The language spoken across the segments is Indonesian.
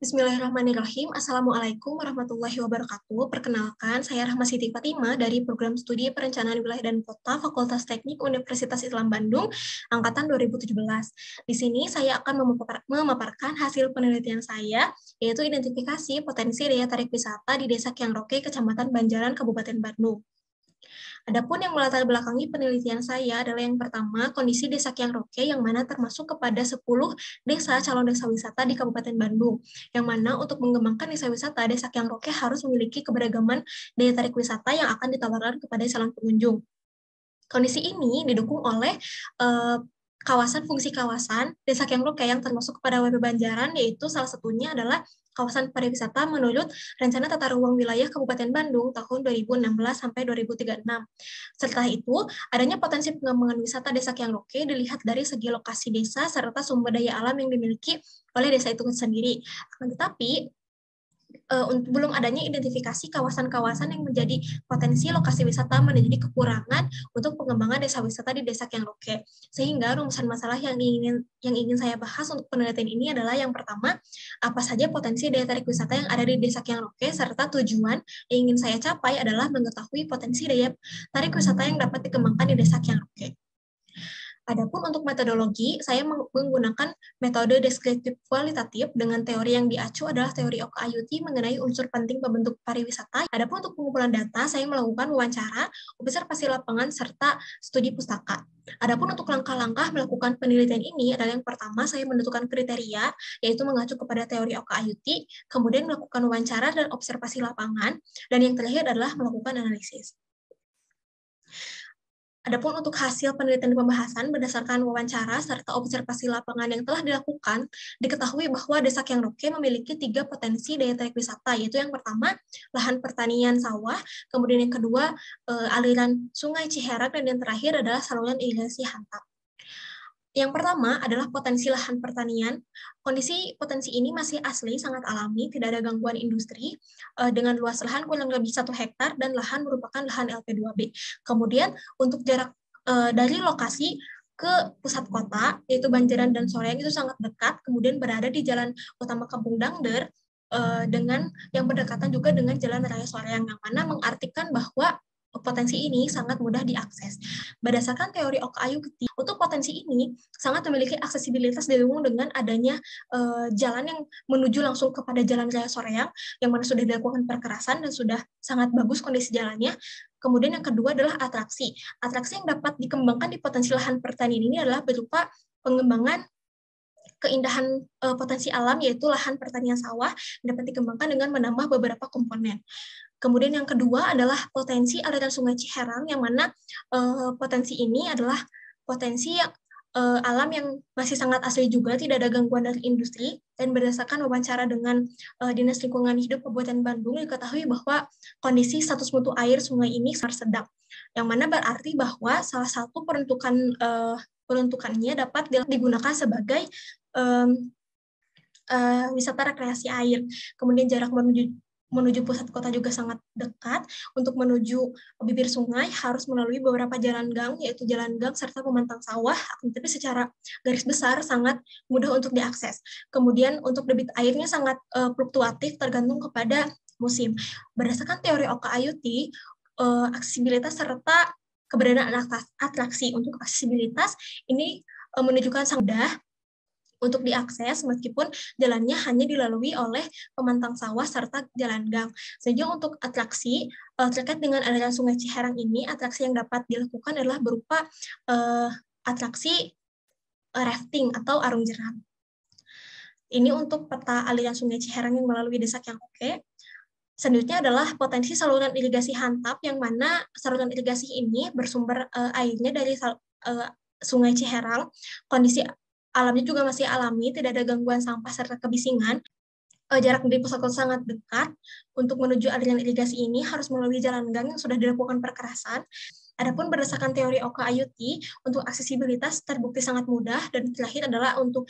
Bismillahirrahmanirrahim. Assalamualaikum warahmatullahi wabarakatuh. Perkenalkan, saya Rahma Siti Fatimah dari Program Studi Perencanaan Wilayah dan Kota Fakultas Teknik Universitas Islam Bandung, Angkatan 2017. Di sini saya akan memaparkan hasil penelitian saya, yaitu identifikasi potensi daya tarik wisata di Desa Kiangroke, Kecamatan Banjaran, Kabupaten Bandung. Adapun yang melatar belakangi penelitian saya adalah yang pertama, kondisi Desa Kiangroke yang mana termasuk kepada 10 desa calon desa wisata di Kabupaten Bandung, yang mana untuk mengembangkan desa wisata, Desa Kiangroke harus memiliki keberagaman daya tarik wisata yang akan ditawarkan kepada calon pengunjung. Kondisi ini didukung oleh fungsi kawasan Desa Kiangroke yang termasuk kepada WP Banjaran, yaitu salah satunya adalah kawasan pariwisata menurut Rencana Tata Ruang Wilayah Kabupaten Bandung tahun 2016 sampai 2036. Setelah itu, adanya potensi pengembangan wisata Desa Kiangroke dilihat dari segi lokasi desa serta sumber daya alam yang dimiliki oleh desa itu sendiri. Akan tetapi, belum adanya identifikasi kawasan-kawasan yang menjadi potensi lokasi wisata menjadi kekurangan untuk pengembangan desa wisata di Desa Kiangroke. Sehingga rumusan masalah yang ingin saya bahas untuk penelitian ini adalah yang pertama, apa saja potensi daya tarik wisata yang ada di Desa Kiangroke, serta tujuan yang ingin saya capai adalah mengetahui potensi daya tarik wisata yang dapat dikembangkan di Desa Kiangroke. Adapun untuk metodologi, saya menggunakan metode deskriptif kualitatif dengan teori yang diacu adalah teori Oka-Ayuti mengenai unsur penting pembentuk pariwisata. Adapun untuk pengumpulan data, saya melakukan wawancara, observasi lapangan, serta studi pustaka. Adapun untuk langkah-langkah melakukan penelitian ini adalah yang pertama, saya menentukan kriteria, yaitu mengacu kepada teori Oka-Ayuti, kemudian melakukan wawancara dan observasi lapangan, dan yang terakhir adalah melakukan analisis. Adapun untuk hasil penelitian pembahasan berdasarkan wawancara serta observasi lapangan yang telah dilakukan, diketahui bahwa Desa Kiangroke memiliki 3 potensi daya tarik wisata, yaitu yang pertama, lahan pertanian sawah, kemudian yang kedua, aliran Sungai Ciherang, dan yang terakhir adalah saluran irigasi Hantap. Yang pertama adalah potensi lahan pertanian. Kondisi potensi ini masih asli, sangat alami, tidak ada gangguan industri, dengan luas lahan kurang lebih 1 hektar, dan lahan merupakan lahan LP2B. Kemudian untuk jarak dari lokasi ke pusat kota, yaitu Banjaran dan Soreang, itu sangat dekat, kemudian berada di Jalan Utama Kampung Dangder, dengan yang berdekatan juga dengan Jalan Raya Soreang, yang mana mengartikan bahwa potensi ini sangat mudah diakses. Berdasarkan teori Oka-Ayuti, untuk potensi ini sangat memiliki aksesibilitas didukung dengan adanya jalan yang menuju langsung kepada Jalan Raya Soreang, yang mana sudah dilakukan perkerasan dan sudah sangat bagus kondisi jalannya. Kemudian yang kedua adalah atraksi. Atraksi yang dapat dikembangkan di potensi lahan pertanian ini adalah berupa pengembangan keindahan potensi alam, yaitu lahan pertanian sawah, dapat dikembangkan dengan menambah beberapa komponen. Kemudian yang kedua adalah potensi aliran Sungai Ciherang, yang mana potensi ini adalah potensi alam yang masih sangat asli juga, tidak ada gangguan dari industri, dan berdasarkan wawancara dengan Dinas Lingkungan Hidup Kabupaten Bandung, diketahui bahwa kondisi status mutu air sungai ini sangat sedang, yang mana berarti bahwa salah satu peruntukannya dapat digunakan sebagai wisata rekreasi air. Kemudian jarak menuju pusat kota juga sangat dekat. Untuk menuju bibir sungai harus melalui beberapa jalan gang, yaitu jalan gang serta pemantang sawah, tapi secara garis besar sangat mudah untuk diakses. Kemudian untuk debit airnya sangat fluktuatif tergantung kepada musim. Berdasarkan teori Oka-Ayuti, aksesibilitas serta keberadaan atraksi. Untuk aksesibilitas ini menunjukkan sangat mudah untuk diakses meskipun jalannya hanya dilalui oleh pemantang sawah serta jalan gang. Sehingga untuk atraksi terkait dengan aliran Sungai Ciherang ini, atraksi yang dapat dilakukan adalah berupa atraksi rafting atau arung jeram. Ini untuk peta aliran Sungai Ciherang yang melalui Desa Kiangroke. Selanjutnya adalah potensi saluran irigasi Hantap, yang mana saluran irigasi ini bersumber airnya dari Sungai Ciherang. Kondisi alamnya juga masih alami, tidak ada gangguan sampah serta kebisingan. Jarak dari pusat kota sangat dekat. Untuk menuju aliran irigasi ini harus melalui jalan gang yang sudah dilakukan perkerasan. Adapun berdasarkan teori Oka-Ayuti, untuk aksesibilitas terbukti sangat mudah, dan terakhir adalah untuk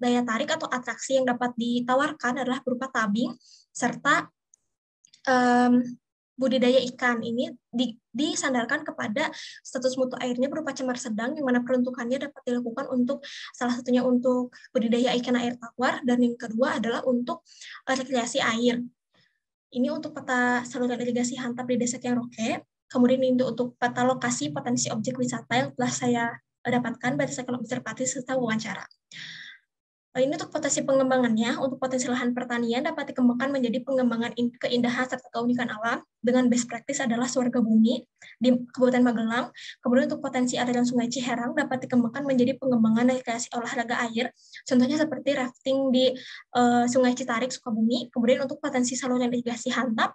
daya tarik atau atraksi yang dapat ditawarkan adalah berupa tabing serta budidaya ikan ini disandarkan kepada status mutu airnya berupa cemar sedang, yang mana peruntukannya dapat dilakukan untuk salah satunya untuk budidaya ikan air tawar, dan yang kedua adalah untuk rekreasi air. Ini untuk peta saluran irigasi Hantap di Desa Kiangroke. Kemudian ini untuk peta lokasi potensi objek wisata yang telah saya dapatkan berdasarkan observasi serta wawancara. Ini untuk potensi pengembangannya, untuk potensi lahan pertanian dapat dikembangkan menjadi pengembangan keindahan serta keunikan alam dengan best practice adalah Surga Bumi di Kabupaten Magelang. Kemudian untuk potensi aliran Sungai Ciherang dapat dikembangkan menjadi pengembangan rekreasi olahraga air, contohnya seperti rafting di Sungai Citarik, Sukabumi. Kemudian untuk potensi saluran irigasi Hantap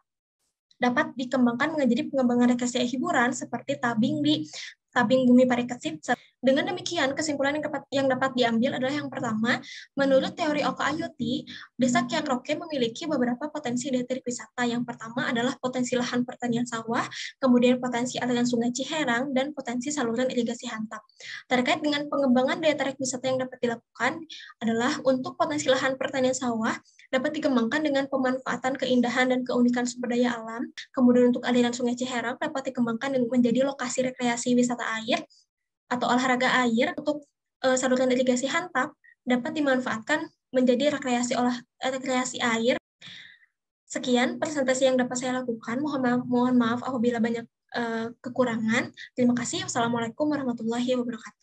dapat dikembangkan menjadi pengembangan rekreasi hiburan seperti tabing di Tabing Bumi Parikesit. Dengan demikian, kesimpulan yang dapat diambil adalah yang pertama, menurut teori Oka Ayuti, Desa Kiangroke memiliki beberapa potensi daya tarik wisata. Yang pertama adalah potensi lahan pertanian sawah, kemudian potensi aliran Sungai Ciherang, dan potensi saluran irigasi Hantap. Terkait dengan pengembangan daya tarik wisata yang dapat dilakukan adalah untuk potensi lahan pertanian sawah dapat dikembangkan dengan pemanfaatan keindahan dan keunikan sumber daya alam. Kemudian untuk aliran Sungai Ciherang dapat dikembangkan menjadi lokasi rekreasi wisata air atau olahraga air. Untuk saluran irigasi Hantap dapat dimanfaatkan menjadi rekreasi air. Sekian presentasi yang dapat saya lakukan. Mohon maaf apabila banyak kekurangan. Terima kasih. Wassalamualaikum warahmatullahi wabarakatuh.